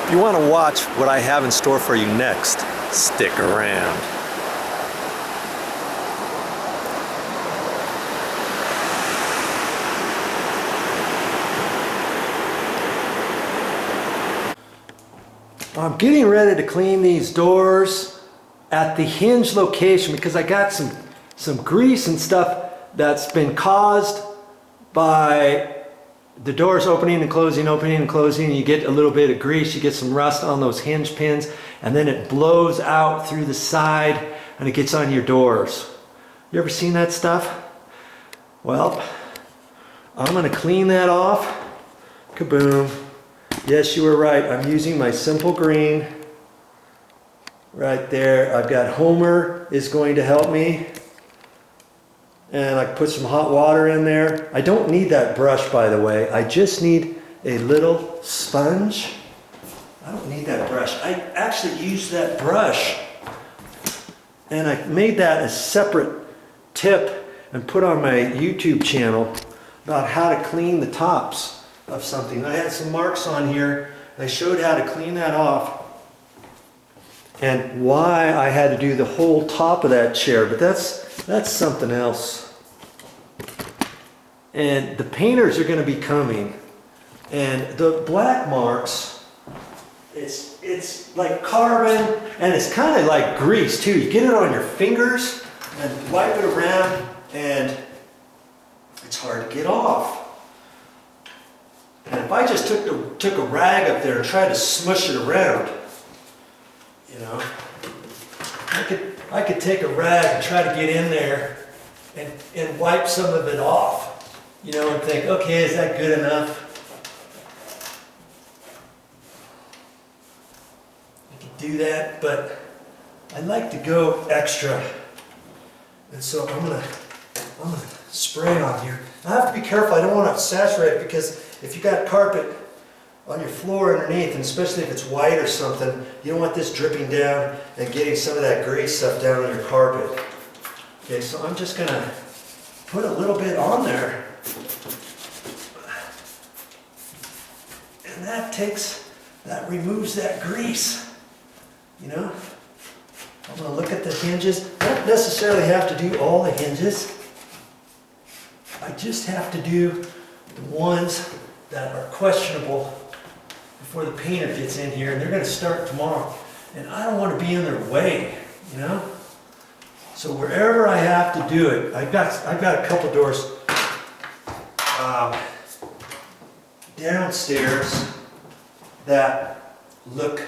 If you want to watch what I have in store for you next, stick around. I'm getting ready to clean these doors at the hinge location because I got some grease and stuff that's been caused by the doors opening and closing, and you get a little bit of grease, you get some rust on those hinge pins, and then it blows out through the side and it gets on your doors. You ever seen that stuff? Well, I'm gonna clean that off. Kaboom. Yes, you were right. I'm using my simple green right there. I've got Homer is going to help me. And I put some hot water in there. I don't need that brush, by the way. I just need a little sponge. I don't need that brush. I actually used that brush and I made that a separate tip and put on my YouTube channel about how to clean the tops of something. I had some marks on here. I showed how to clean that off and why I had to do the whole top of that chair, but that's something else. And the painters are going to be coming, and the black marks, it's like carbon, and it's kind of like grease too. You get it on your fingers and wipe it around, and it's hard to get off. And if I just took a rag up there and tried to smush it around, you know, I could take a rag and try to get in there and wipe some of it off, you know, and think, okay, is that good enough? I could do that, but I like to go extra. And so I'm gonna spray on here. I have to be careful, I don't want to saturate it, because if you got carpet on your floor underneath, and especially if it's white or something, you don't want this dripping down and getting some of that grease stuff down on your carpet. Okay, so I'm just gonna put a little bit on there. And that removes that grease, you know? I'm gonna look at the hinges. I don't necessarily have to do all the hinges. I just have to do the ones that are questionable before the painter gets in here, and they're going to start tomorrow. And I don't want to be in their way, you know? So wherever I have to do it, I've got a couple doors downstairs that look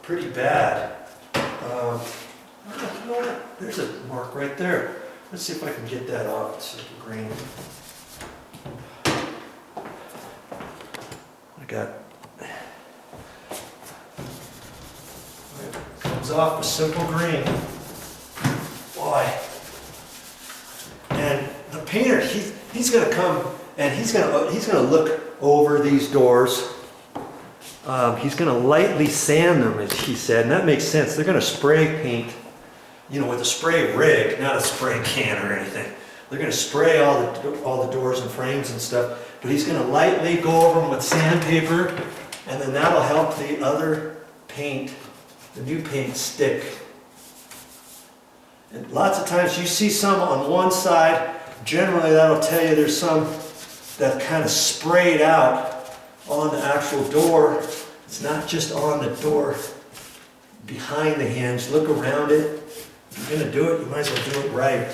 pretty bad. You know what? There's a mark right there. Let's see if I can get that off. It's like green. It comes off with simple green. Boy. And the painter, he's going to come and he's going to look over these doors. He's going to lightly sand them, as he said, and that makes sense. They're going to spray paint, you know, with a spray rig, not a spray can or anything. They're going to spray all the doors and frames and stuff, but he's going to lightly go over them with sandpaper, and then that'll help the other paint, the new paint, stick. And lots of times you see some on one side, generally that'll tell you there's some that kind of sprayed out on the actual door. It's not just on the door behind the hinge. Look around it. If you're going to do it, you might as well do it right.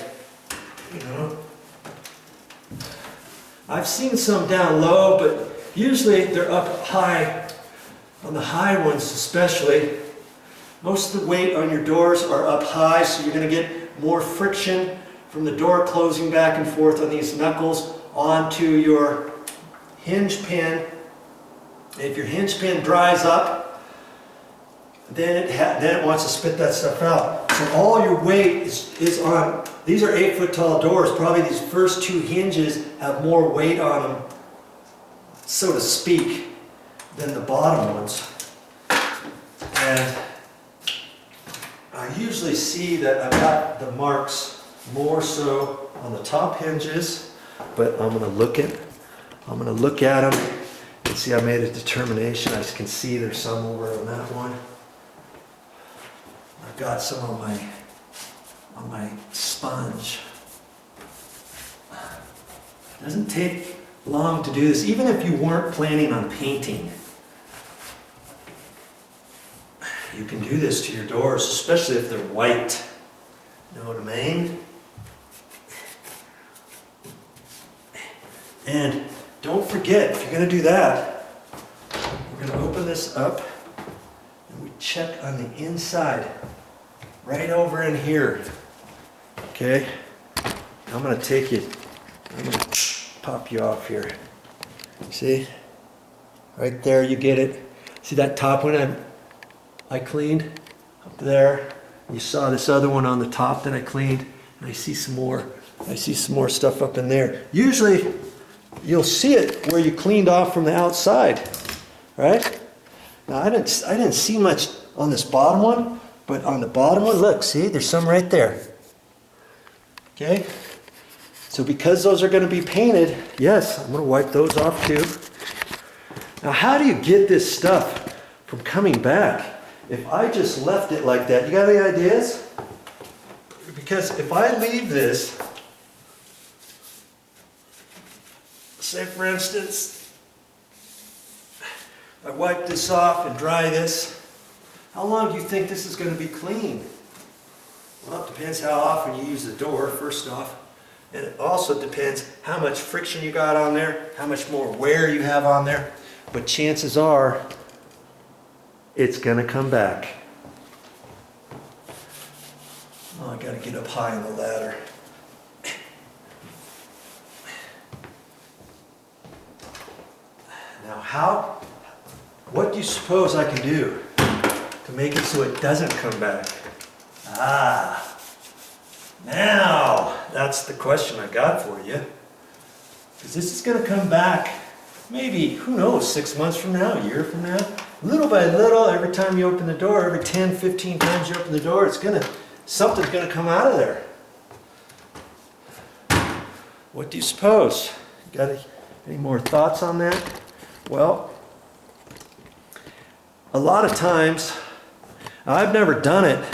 You know? I've seen some down low, but usually they're up high. On the high ones especially. Most of the weight on your doors are up high, so you're going to get more friction from the door closing back and forth on these knuckles onto your hinge pin. If your hinge pin dries up, then it wants to spit that stuff out. So all your weight is on, these are 8-foot tall doors, probably these first two hinges have more weight on them, so to speak, than the bottom ones. And I usually see that I've got the marks more so on the top hinges, but I'm going to look at them. See, I made a determination. I can see there's some over on that one. I've got some on my sponge. It doesn't take long to do this, even if you weren't planning on painting. You can do this to your doors, especially if they're white. You know what I mean? And don't forget, if you're going to do that, we're going to open this up and we check on the inside, right over in here. Okay? I'm going to take you, I'm going to pop you off here. See? Right there, you get it. See that top one I cleaned up there? You saw this other one on the top that I cleaned, and I see some more stuff up in there. Usually, you'll see it where you cleaned off from the outside, right? Now I didn't see much on this bottom one, but on the bottom one, look, see, there's some right there. Okay? So because those are going to be painted, yes, I'm going to wipe those off too. Now how do you get this stuff from coming back? If I just left it like that, you got any ideas? Because if I leave this, say for instance, I wipe this off and dry this, how long do you think this is going to be clean? Well, it depends how often you use the door, first off. And it also depends how much friction you got on there, how much more wear you have on there. But chances are, it's going to come back. Oh, I got to get up high on the ladder. Now what do you suppose I can do to make it so it doesn't come back? Now that's the question I got for you. Because this is going to come back maybe, who knows, 6 months from now, a year from now. Little by little, every time you open the door, every 10, 15 times you open the door, something's going to come out of there. What do you suppose? Got any more thoughts on that? Well, a lot of times, I've never done it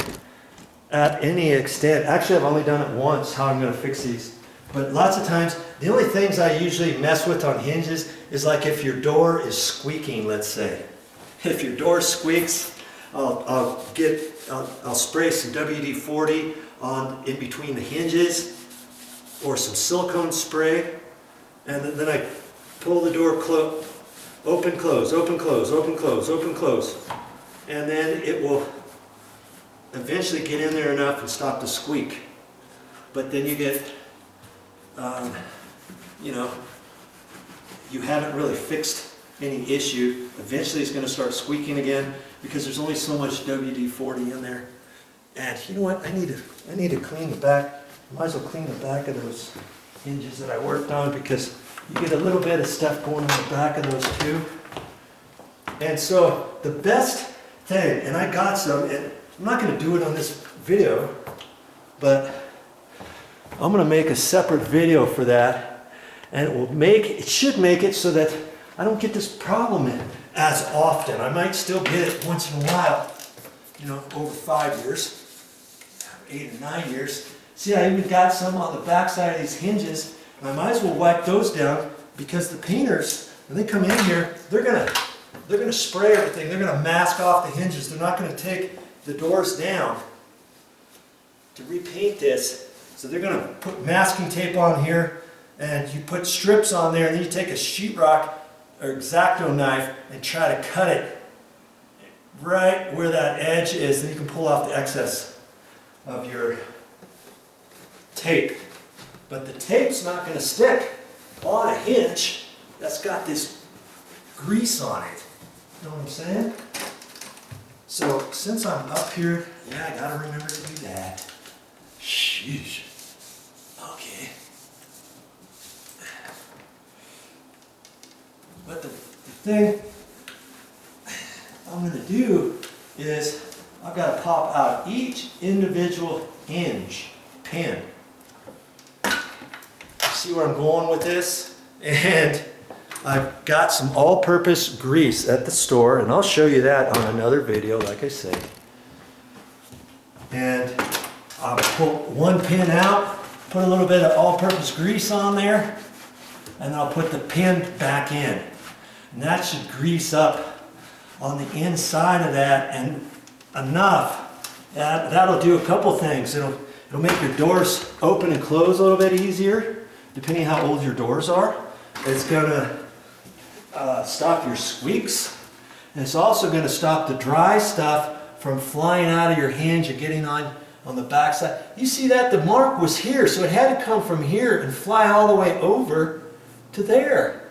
at any extent. Actually, I've only done it once, how I'm going to fix these. But lots of times, the only things I usually mess with on hinges is like if your door is squeaking, let's say. If your door squeaks, I'll spray some WD-40 in between the hinges or some silicone spray, and then I pull the door close. Open, close, open, close, open, close, open, close. And then it will eventually get in there enough and stop the squeak. But then you get, you haven't really fixed any issue. Eventually it's going to start squeaking again because there's only so much WD-40 in there. And you know what? I need to clean the back. Might as well clean the back of those hinges that I worked on because you get a little bit of stuff going on the back of those too. And so the best thing, and I got some, and I'm not going to do it on this video, but I'm going to make a separate video for that, and it should make it so that I don't get this problem as often. I might still get it once in a while, over 5 years, 8 or 9 years. See, I even got some on the back side of these hinges. I might as well wipe those down because the painters, when they come in here, they're gonna spray everything. They're gonna mask off the hinges. They're not gonna take the doors down to repaint this. So they're gonna put masking tape on here, and you put strips on there, and then you take a sheetrock or X-Acto knife and try to cut it right where that edge is, and you can pull off the excess of your tape. But the tape's not going to stick on a hinge that's got this grease on it. You know what I'm saying? So since I'm up here, I gotta remember to do that. Sheesh. Okay. But the thing I'm going to do is I've got to pop out each individual hinge pin. See where I'm going with this? And I've got some all-purpose grease at the store, and I'll show you that on another video, like I say. And I'll pull one pin out, put a little bit of all-purpose grease on there, and then I'll put the pin back in. And that should grease up on the inside of that, and enough. That'll do a couple things. It'll make your doors open and close a little bit easier, depending how old your doors are. It's gonna stop your squeaks. And it's also gonna stop the dry stuff from flying out of your hinge and getting on the back side. You see that? The mark was here, so it had to come from here and fly all the way over to there.